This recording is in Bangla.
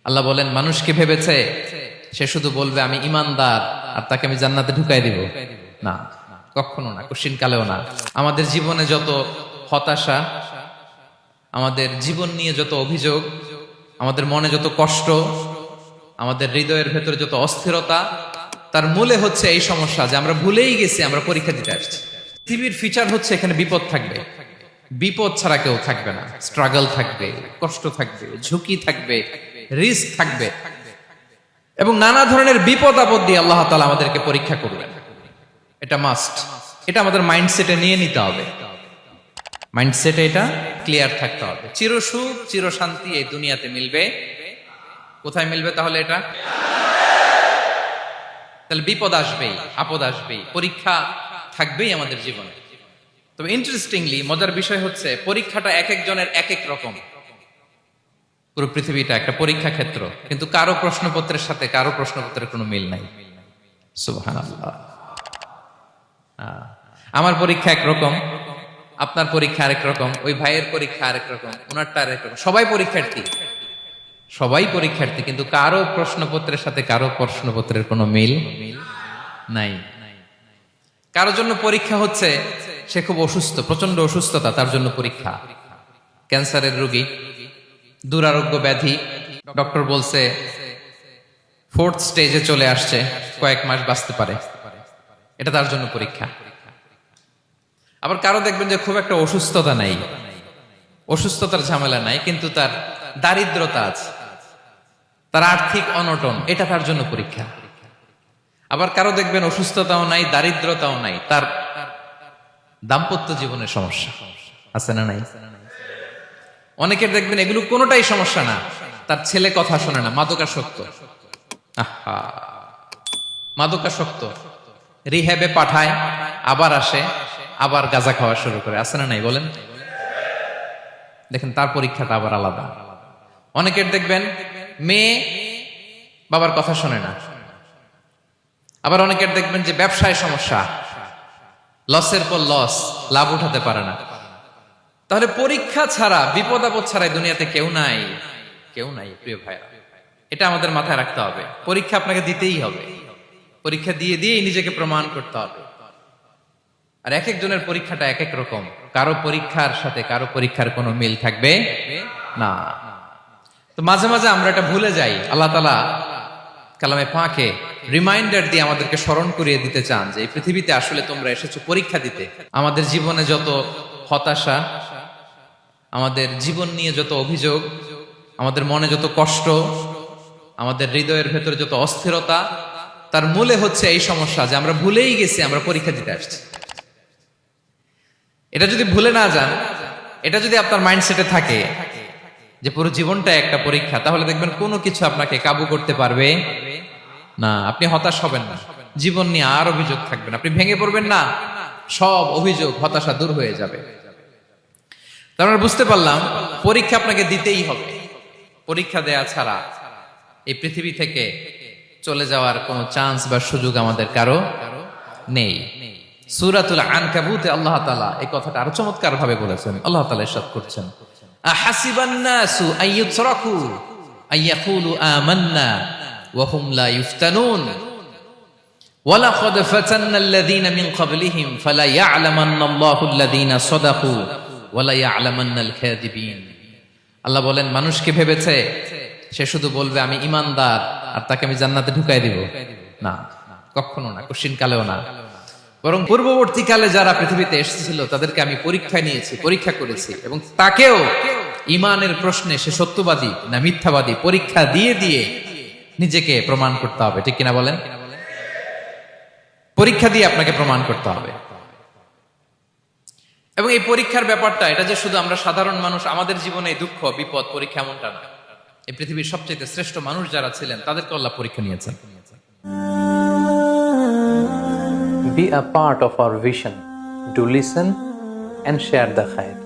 আল্লাহ বলেন মানুষ কি ভেবেছে সে শুধু বলবে আমি ইমানদার আর তাকে আমি জান্নাতে ঢুকাই দিব? না, কখনো না, কোশ্চিন কালেও না। আমাদের জীবনে যত হতাশা, আমাদের জীবন নিয়ে যত অভিযোগ, আমাদের মনে যত কষ্ট, আমাদের হৃদয়ের ভেতরে যত অস্থিরতা, তার মূলে হচ্ছে এই সমস্যা যে আমরা ভুলেই গেছি আমরা পরীক্ষা দিতে আসছি। পৃথিবীর ফিচার হচ্ছে এখানে বিপদ থাকবে, বিপদ ছাড়া কেউ থাকবে না। স্ট্রাগল থাকবে, কষ্ট থাকবে, ঝুঁকি থাকবে, রিস্ক থাকবে, এবং নানা ধরনের বিপদ আপদ দিয়ে আল্লাহ তাআলা আমাদেরকে পরীক্ষা করবেন। এটা মাস্ট, এটা আমাদের মাইন্ডসেটে নিয়ে নিতে হবে। মাইন্ডসেটে এটা ক্লিয়ার থাকতে হবে। চিরসুখ চিরশান্তি এই দুনিয়াতে মিলবে, কোথায় মিলবে তাহলে? এটা তাহলে বিপদ আসবেই, আপদ আসবেই, পরীক্ষা থাকবেই আমাদের জীবনে। তবে ইন্টারেস্টিংলি মজার বিষয় হচ্ছে পরীক্ষাটা এক একজনের এক এক রকম। পুরো পৃথিবীটা একটা পরীক্ষা ক্ষেত্র, কিন্তু কারো প্রশ্নপত্রের সাথে কারো প্রশ্নপত্রের কোনো মিল নাই। সুবহানাল্লাহ। আমার পরীক্ষা একরকম, আপনার পরীক্ষা আরেক রকম, ওই ভাইয়ের পরীক্ষা আরেক রকম, ওনারটা আরেক রকম। সবাই পরীক্ষার্থী, সবাই পরীক্ষার্থী, কিন্তু কারো প্রশ্নপত্রের সাথে কারো প্রশ্নপত্রের কোনো মিল নাই। কারোর জন্য পরীক্ষা হচ্ছে সে খুব অসুস্থ, প্রচন্ড অসুস্থতা, তার জন্য পরীক্ষা। ক্যান্সারের রোগী, দুরারোগ্য ব্যাধি, ডক্টর বলছে 4th স্টেজে চলে আসছে, কয়েক মাস বাঁচতে পারে, এটা তার জন্য পরীক্ষা। আবার কারো দেখবেন যে খুব একটা অসুস্থতা নাই, অসুস্থতার ঝামেলা নাই, কিন্তু তার দারিদ্রতা আছে, তার আর্থিক অনটন, এটা তার জন্য পরীক্ষা। আবার কারো দেখবেন অসুস্থতাও নাই, দারিদ্রতাও নাই, তার দাম্পত্য জীবনের সমস্যা আছে না নাই? অনেকের দেখবেন এগুলো কোনোটাই সমস্যা না, তার ছেলে কথা শোনে না, মাদকাসক্ত। আহা, মাদকাসক্ত, রিহ্যাবে পাঠায়, আবার আসে, আবার গাঁজা খাওয়া শুরু করে, আছে না নাই বলেন? দেখেন তার পরীক্ষাটা আবার আলাদা। অনেকের দেখবেন মেয়ে বাবার কথা শোনে না। আবার অনেকের দেখবেন যে ব্যবসায় সমস্যা, লসের পর লস, লাভ উঠাতে পারে না। তাহলে পরীক্ষা ছাড়া, বিপদ আপদ ছাড়া দুনিয়াতে কেউ নাই, কেউ নাই প্রিয় ভাইরা। এটা আমাদের মাথায় রাখতে হবে। পরীক্ষা আপনাকে দিতেই হবে, পরীক্ষা দিয়ে দিয়েই নিজেকে প্রমাণ করতে হবে। আর এক একজনের পরীক্ষাটা এক এক রকম, কারো পরীক্ষার সাথে কারো পরীক্ষার কোনো মিল থাকবে না। তো মাঝে মাঝে আমরা এটা ভুলে যাই। আল্লাহ তাআলা কালামে পাকে রিমাইন্ডার দিয়ে আমাদেরকে স্মরণ করিয়ে দিতে চান যে এই পৃথিবীতে আসলে তোমরা এসেছো পরীক্ষা দিতে। আমাদের জীবনে যত হতাশা, আমাদের জীবন নিয়ে যত অভিযোগ, আমাদের মনে যত কষ্ট, আমাদের হৃদয়ের ভেতরে যত অস্থিরতা, তার মূলে হচ্ছে এই সমস্যা যে আমরা ভুলেই গেছি আমরা পরীক্ষা দিতে আসছি। এটা যদি ভুলে না যান, এটা যদি আপনার মাইন্ডসেটে থাকে যে পুরো জীবনটা একটা পরীক্ষা, তাহলে দেখবেন কোনো কিছু আপনাকে কাবু করতে পারবে না। আপনি হতাশ হবেন না, জীবন নিয়ে আর অভিযোগ থাকবে না, আপনি ভেঙে পড়বেন না, সব অভিযোগ হতাশা দূর হয়ে যাবে। তার মানে বুঝতে পারলাম পরীক্ষা আপনাকে দিতেই হবে। পরীক্ষা দেয়া ছাড়া এই পৃথিবী থেকে চলে যাওয়ার কোনো চান্স বা সুযোগ আমাদের কারো নেই। সূরাতুল আনকাবুতে আল্লাহ তাআলা এই কথাটা আরো চমৎকার ভাবে বলেছেন। আল্লাহ তাআলা ইরশাদ করছেন, আহাসিবান নাসু আইয়ুতরাকু আইয়াকুলু আমান্না ওয়া হুম লা ইফতানুন ওয়ালাকাদ ফাতান্নাল্লাযীনা মিন ক্বাবলিহিম ফালা ইয়া'লামান্নাল্লাহুল্লাযীনা সাদাকু ওয়ালা ইয়া'লামান্নাল কাযিবিন। আল্লাহ বলেন মানুষ কি ভেবেছে সে শুধু বলবে আমি ইমানদার আর তাকে আমি জান্নাতে ঢুকাই দিব? না, কখনো না, কোশ্চিন কালেও না। বরং পূর্ববর্তীকালে যারা পৃথিবীতে এসেছিল তাদেরকে আমি পরীক্ষা নিয়েছি, পরীক্ষা করেছি, এবং তাকেও ইমানের প্রশ্নে সে সত্যবাদী না মিথ্যাবাদী পরীক্ষা দিয়ে দিয়ে নিজেকে প্রমাণ করতে হবে। ঠিক কিনা বলেন? পরীক্ষা দিয়ে আপনাকে প্রমাণ করতে হবে। এবং এই পরীক্ষার ব্যাপারটা, এটা যে শুধু আমরা সাধারণ মানুষ আমাদের জীবনে দুঃখ বিপদ পরীক্ষা, এমনটা না। এই পৃথিবীর সবচেয়ে শ্রেষ্ঠ মানুষ যারা ছিলেন তাদেরকে আল্লাহ পরীক্ষা নিয়েছেন। Be a part of our vision. Do listen and share the khair.